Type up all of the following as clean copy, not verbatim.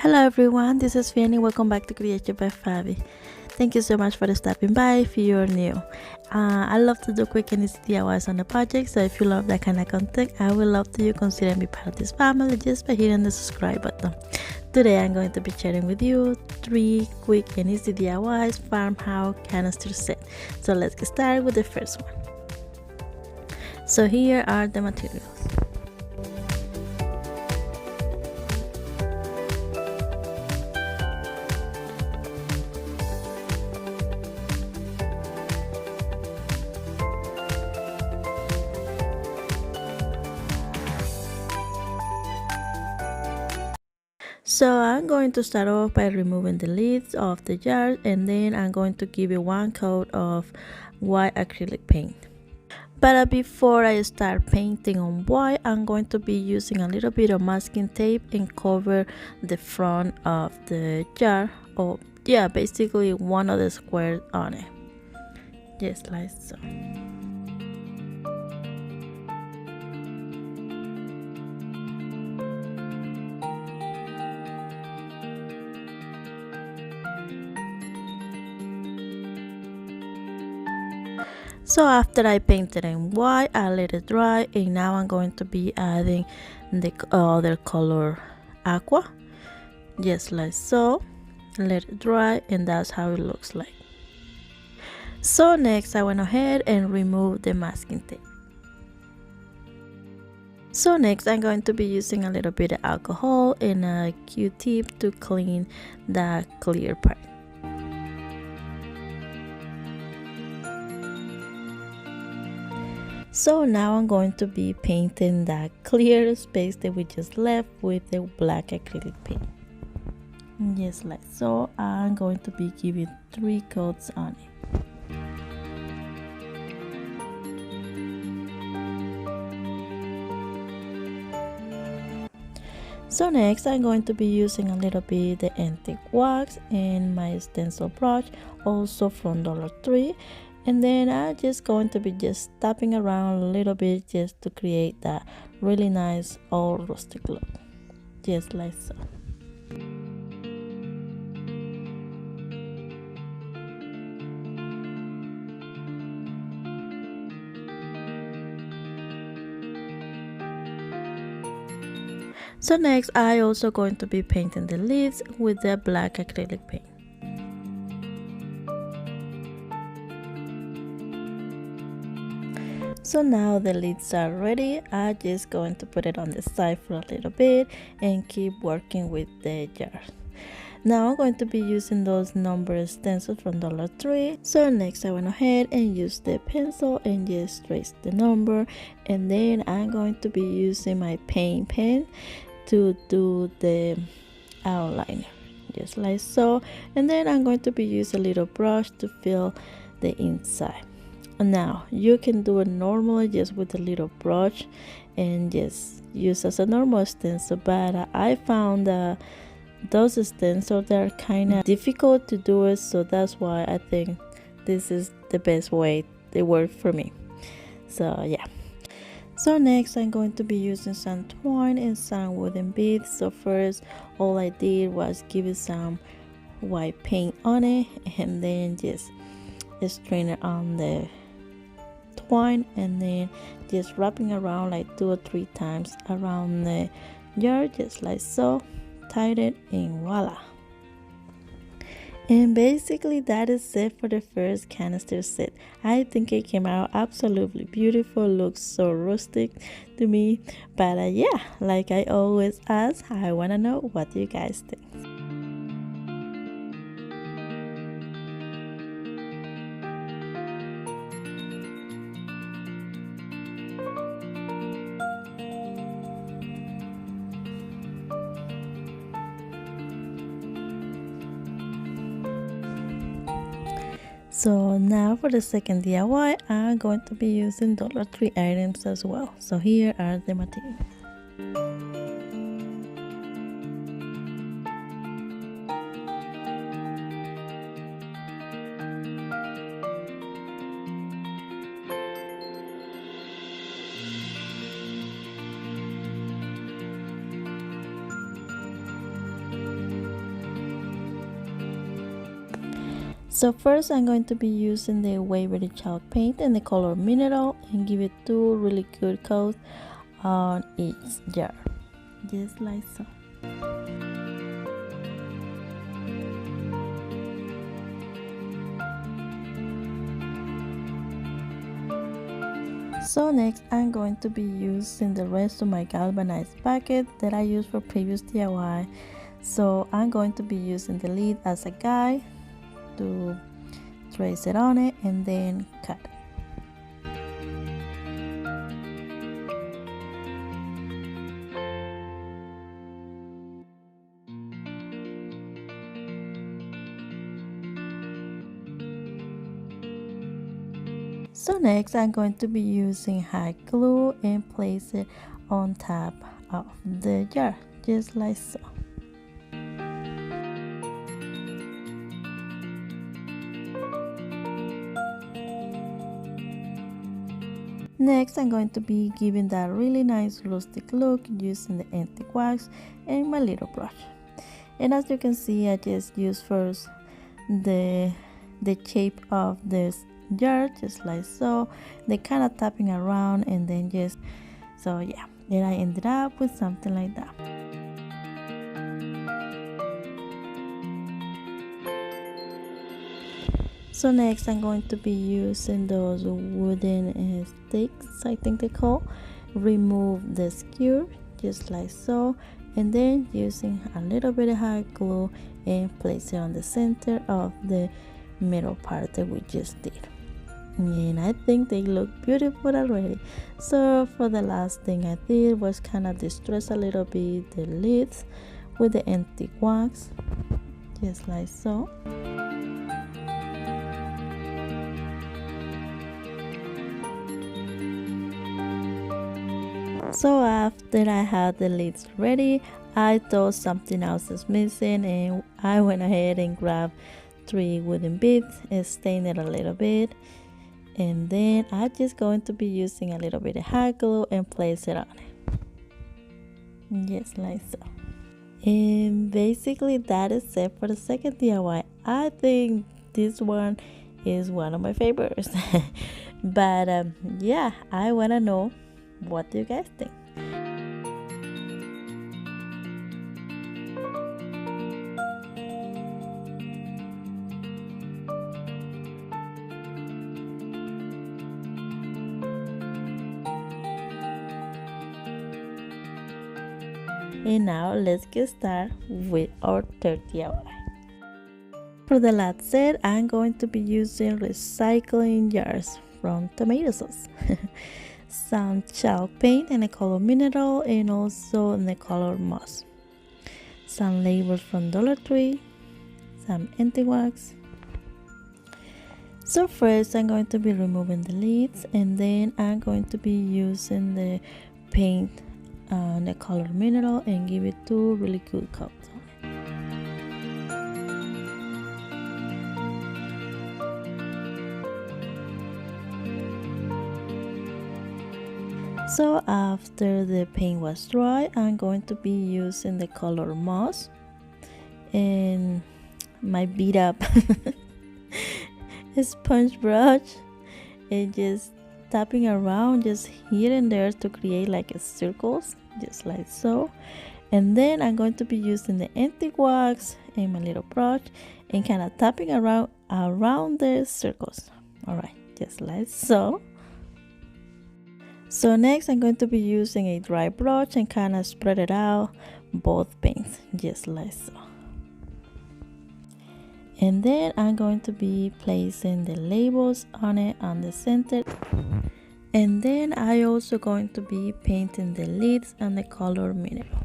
Hello everyone, this is Fanny. Welcome back to Creation by Fabi. Thank you so much for stopping by if you're new. I love to do quick and easy DIYs on the project, so if you love that kind of content, I would love to you consider me part of this family just by hitting the subscribe button. Today I'm going to be sharing with you 3 quick and easy DIYs farmhouse canister set. So let's get started with the first one. So here are the materials. So I'm going to start off by removing the lids of the jar, and then I'm going to give it one coat of white acrylic paint. But before I start painting on white, I'm going to be using a little bit of masking tape and cover the front of the jar, or yeah, basically one of the squares on it, just like so. So after I painted in white, I let it dry, and now I'm going to be adding the other color aqua, just like so. Let it dry, and that's how it looks like. So next I went ahead and removed the masking tape. So next I'm going to be using a little bit of alcohol and a Q-tip to clean the clear part. So now I'm going to be painting that clear space that we just left with the black acrylic paint. Just like so, I'm going to be giving 3 coats on it. So next I'm going to be using a little bit the antique wax and my stencil brush, also from Dollar Tree. And then I'm just going to be just tapping around a little bit just to create that really nice old rustic look, just like so. So next I also going to be painting the lids with the black acrylic paint. So now the lids are ready. I'm just going to put it on the side for a little bit and keep working with the jars. Now I'm going to be using those number stencils from Dollar Tree. So next I went ahead and used the pencil and just traced the number, and then I'm going to be using my paint pen to do the outline, just like so. And then I'm going to be using a little brush to fill the inside. Now you can do it normally just with a little brush and just use as a normal stencil, but I found those stencils that are kind of difficult to do it, so that's why I think this is the best way they work for me. So yeah. So next I'm going to be using some twine and some wooden beads. So first all I did was give it some white paint on it, and then just strain it on the twine, and then just wrapping around like 2 or 3 times around the jar, just like so. Tied it, and voila. And basically that is it for the first canister set. I think it came out absolutely beautiful, looks so rustic to me. But yeah, like I always ask, I want to know what you guys think. So now for the second DIY, I'm going to be using Dollar Tree items as well. So here are the materials. So first I'm going to be using the Waverly chalk paint in the color mineral and give it 2 really good coats on each jar, just like so. So next I'm going to be using the rest of my galvanized bucket that I used for previous DIY. So I'm going to be using the lid as a guide to trace it on it and then cut it. So next I'm going to be using hot glue and place it on top of the jar, just like so. Next I'm going to be giving that really nice rustic look using the empty wax and my little brush. And as you can see, I just used first the shape of this jar, just like so, they kind of tapping around and then just so yeah, then I ended up with something like that. So next I'm going to be using those wooden sticks, I think they call, remove the skewer just like so, and then using a little bit of hot glue and place it on the center of the middle part that we just did. And I think they look beautiful already. So for the last thing I did was kind of distress a little bit the lids with the empty wax, just like so. So after I had the lids ready, I thought something else is missing and I went ahead and grabbed 3 wooden beads and stained it a little bit. And then I'm just going to be using a little bit of hot glue and place it on it, just like so. And basically that is it for the second DIY. I think this one is one of my favorites. But yeah, I want to know, what do you guys think? And now let's get started with our third DIY. For the last set, I'm going to be using recycling jars from tomato sauce. Some chalk paint in the color mineral and also in the color moss. Some labels from Dollar Tree, some empty wax. So first I'm going to be removing the lids and then I'm going to be using the paint on the color mineral and give it 2 really good coats on it. So after the paint was dry, I'm going to be using the color moss and my beat up sponge brush and just tapping around just here and there to create like a circles, just like so. And then I'm going to be using the empty wax and my little brush and kind of tapping around the circles. All right, just like so. So next I'm going to be using a dry brush and kind of spread it out both paints, just like so. And then I'm going to be placing the labels on it on the center. And then I also going to be painting the lids on the color mineral.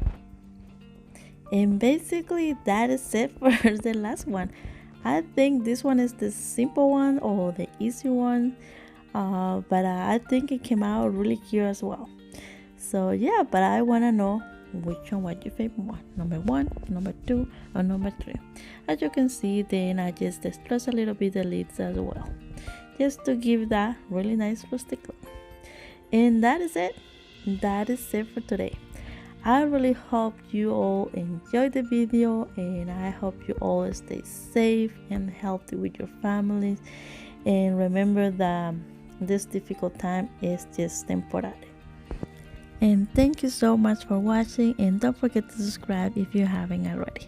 And basically that is it for the last one. I think this one is the simple one or the easy one. But I think it came out really cute as well. So yeah, but I want to know which one was your favorite one, number 1, number 2, or number 3. As you can see, then I just distress a little bit the lids as well, just to give that really nice rustic look. And that is it for today. I really hope you all enjoyed the video, and I hope you all stay safe and healthy with your families. And remember that this difficult time is just temporary. And thank you so much for watching, and don't forget to subscribe if you haven't already.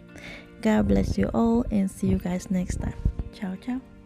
God bless you all, and see you guys next time. Ciao, ciao.